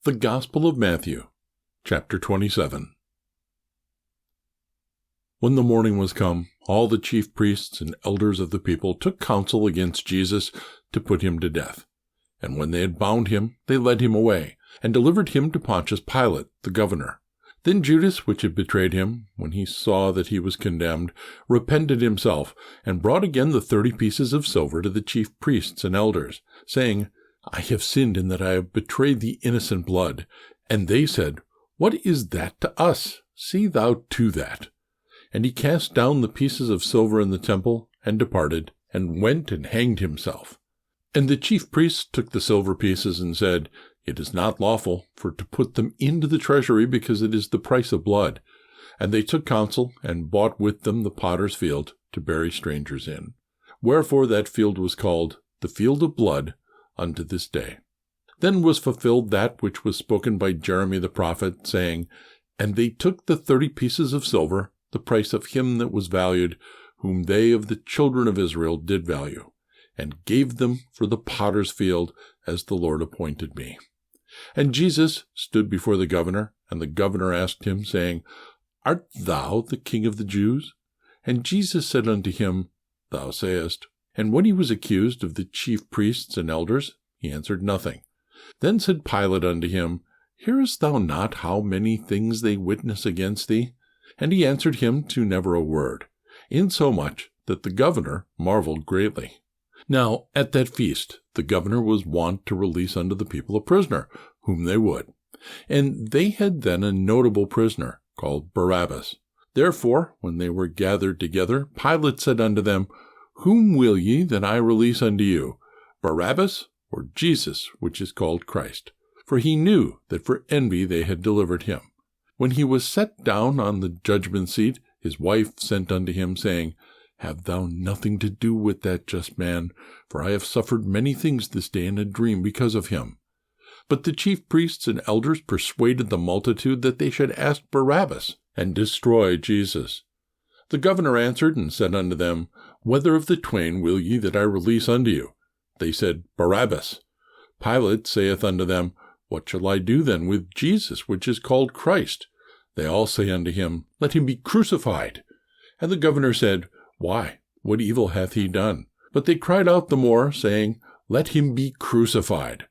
The Gospel of Matthew, chapter 27. When the morning was come, all the chief priests and elders of the people took counsel against Jesus to put him to death. And when they had bound him, they led him away, and delivered him to Pontius Pilate, the governor. Then Judas, which had betrayed him, when he saw that he was condemned, repented himself, and brought again the 30 pieces of silver to the chief priests and elders, saying, I have sinned in that I have betrayed the innocent blood. And they said, What is that to us? See thou to that. And he cast down the pieces of silver in the temple, and departed, and went and hanged himself. And the chief priests took the silver pieces, and said, It is not lawful for to put them into the treasury, because it is the price of blood. And they took counsel, and bought with them the potter's field, to bury strangers in. Wherefore that field was called the field of blood, unto this day. Then was fulfilled that which was spoken by Jeremy the prophet, saying, And they took the 30 pieces of silver, the price of him that was valued, whom they of the children of Israel did value, and gave them for the potter's field, as the Lord appointed me. And Jesus stood before the governor, and the governor asked him, saying, Art thou the King of the Jews? And Jesus said unto him, Thou sayest. And when he was accused of the chief priests and elders, he answered nothing. Then said Pilate unto him, Hearest thou not how many things they witness against thee? And he answered him to never a word, insomuch that the governor marveled greatly. Now at that feast the governor was wont to release unto the people a prisoner, whom they would. And they had then a notable prisoner, called Barabbas. Therefore, when they were gathered together, Pilate said unto them, Whom will ye that I release unto you, Barabbas, or Jesus, which is called Christ? For he knew that for envy they had delivered him. When he was set down on the judgment seat, his wife sent unto him, saying, Have thou nothing to do with that just man, for I have suffered many things this day in a dream because of him. But the chief priests and elders persuaded the multitude that they should ask Barabbas, and destroy Jesus. The governor answered and said unto them, Whether of the twain will ye that I release unto you? They said, Barabbas. Pilate saith unto them, What shall I do then with Jesus, which is called Christ? They all say unto him, Let him be crucified. And the governor said, Why, what evil hath he done? But they cried out the more, saying, Let him be crucified.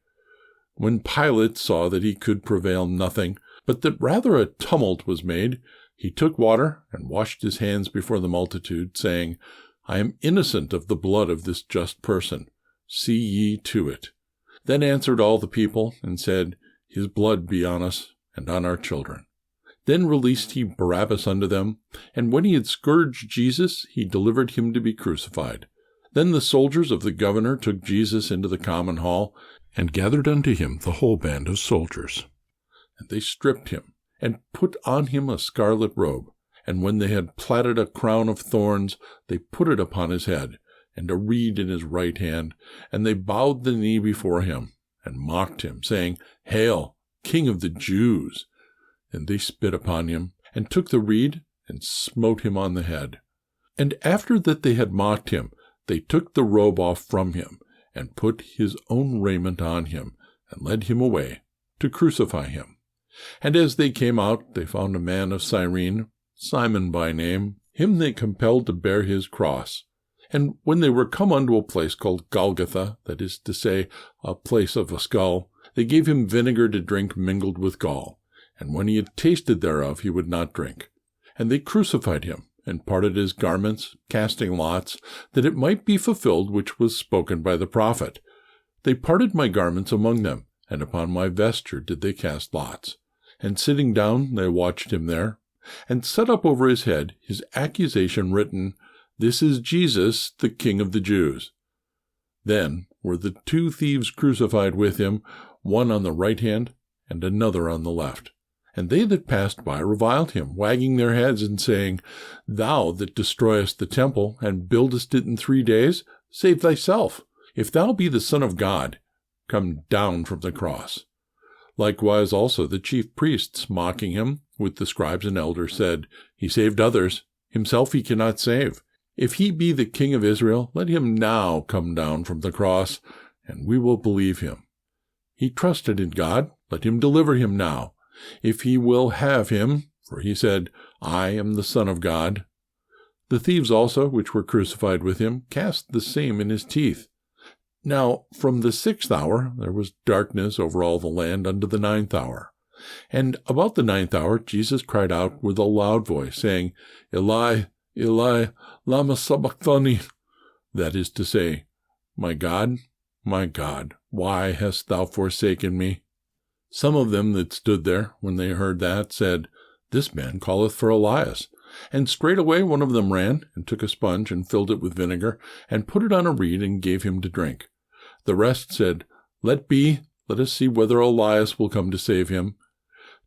When Pilate saw that he could prevail nothing, but that rather a tumult was made, he took water, and washed his hands before the multitude, saying, I am innocent of the blood of this just person. See ye to it. Then answered all the people, and said, His blood be on us, and on our children. Then released he Barabbas unto them, and when he had scourged Jesus, he delivered him to be crucified. Then the soldiers of the governor took Jesus into the common hall, and gathered unto him the whole band of soldiers. And they stripped him, and put on him a scarlet robe, and when they had platted a crown of thorns, they put it upon his head, and a reed in his right hand, and they bowed the knee before him, and mocked him, saying, Hail, King of the Jews! And they spit upon him, and took the reed, and smote him on the head. And after that they had mocked him, they took the robe off from him, and put his own raiment on him, and led him away to crucify him. And as they came out, they found a man of Cyrene, Simon by name. Him they compelled to bear his cross. And when they were come unto a place called Golgotha, that is to say, a place of a skull, they gave him vinegar to drink mingled with gall. And when he had tasted thereof, he would not drink. And they crucified him, and parted his garments, casting lots, that it might be fulfilled which was spoken by the prophet. They parted my garments among them, and upon my vesture did they cast lots. And sitting down, they watched him there, and set up over his head his accusation written, This is Jesus, the King of the Jews. Then were the 2 thieves crucified with him, one on the right hand, and another on the left. And they that passed by reviled him, wagging their heads, and saying, Thou that destroyest the temple, and buildest it in 3 days, save thyself. If thou be the Son of God, come down from the cross. Likewise also the chief priests, mocking him, with the scribes and elders, said, He saved others, himself he cannot save. If he be the King of Israel, let him now come down from the cross, and we will believe him. He trusted in God. Let him deliver him now, if he will have him, for he said, I am the Son of God. The thieves also, which were crucified with him, cast the same in his teeth. Now from the 6th hour there was darkness over all the land unto the 9th hour. And about the 9th hour Jesus cried out with a loud voice, saying, Eli, Eli, lama sabachthani? That is to say, my God, why hast thou forsaken me? Some of them that stood there, when they heard that, said, This man calleth for Elias. And straightway one of them ran, and took a sponge, and filled it with vinegar, and put it on a reed, and gave him to drink. The rest said, Let be, let us see whether Elias will come to save him.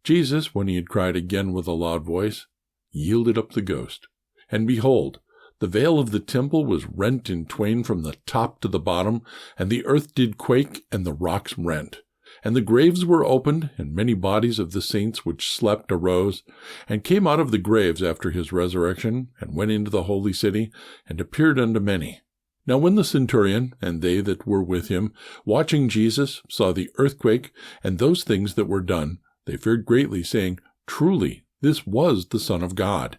Jesus, when he had cried again with a loud voice, yielded up the ghost. And behold, the veil of the temple was rent in twain from the top to the bottom, and the earth did quake, and the rocks rent. And the graves were opened, and many bodies of the saints which slept arose, and came out of the graves after his resurrection, and went into the holy city, and appeared unto many. Now when the centurion, and they that were with him, watching Jesus, saw the earthquake, and those things that were done, they feared greatly, saying, Truly, this was the Son of God.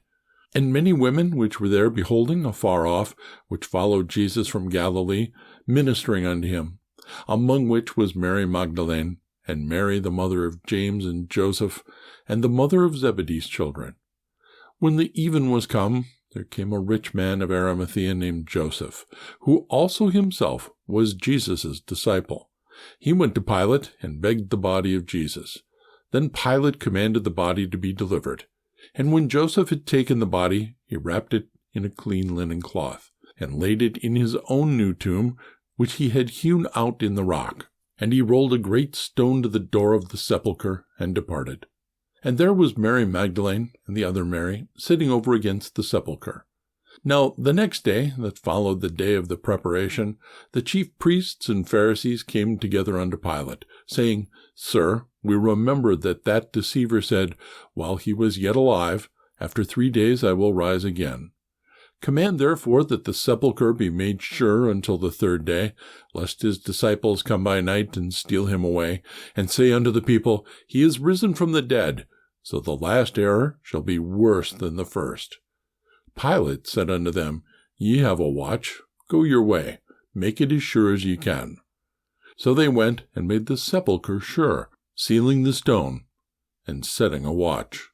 And many women which were there beholding afar off, which followed Jesus from Galilee, ministering unto him, among which was Mary Magdalene, and Mary the mother of James and Joseph, and the mother of Zebedee's children. When the even was come, there came a rich man of Arimathea named Joseph, who also himself was Jesus' disciple. He went to Pilate, and begged the body of Jesus. Then Pilate commanded the body to be delivered. And when Joseph had taken the body, he wrapped it in a clean linen cloth, and laid it in his own new tomb, which he had hewn out in the rock. And he rolled a great stone to the door of the sepulchre, and departed. And there was Mary Magdalene, and the other Mary, sitting over against the sepulchre. Now the next day, that followed the day of the preparation, the chief priests and Pharisees came together unto Pilate, saying, Sir, we remember that deceiver said, while he was yet alive, After 3 days I will rise again. Command therefore that the sepulchre be made sure until the 3rd day, lest his disciples come by night and steal him away, and say unto the people, He is risen from the dead. So the last error shall be worse than the first. Pilate said unto them, Ye have a watch, go your way, make it as sure as ye can. So they went and made the sepulchre sure, sealing the stone, and setting a watch.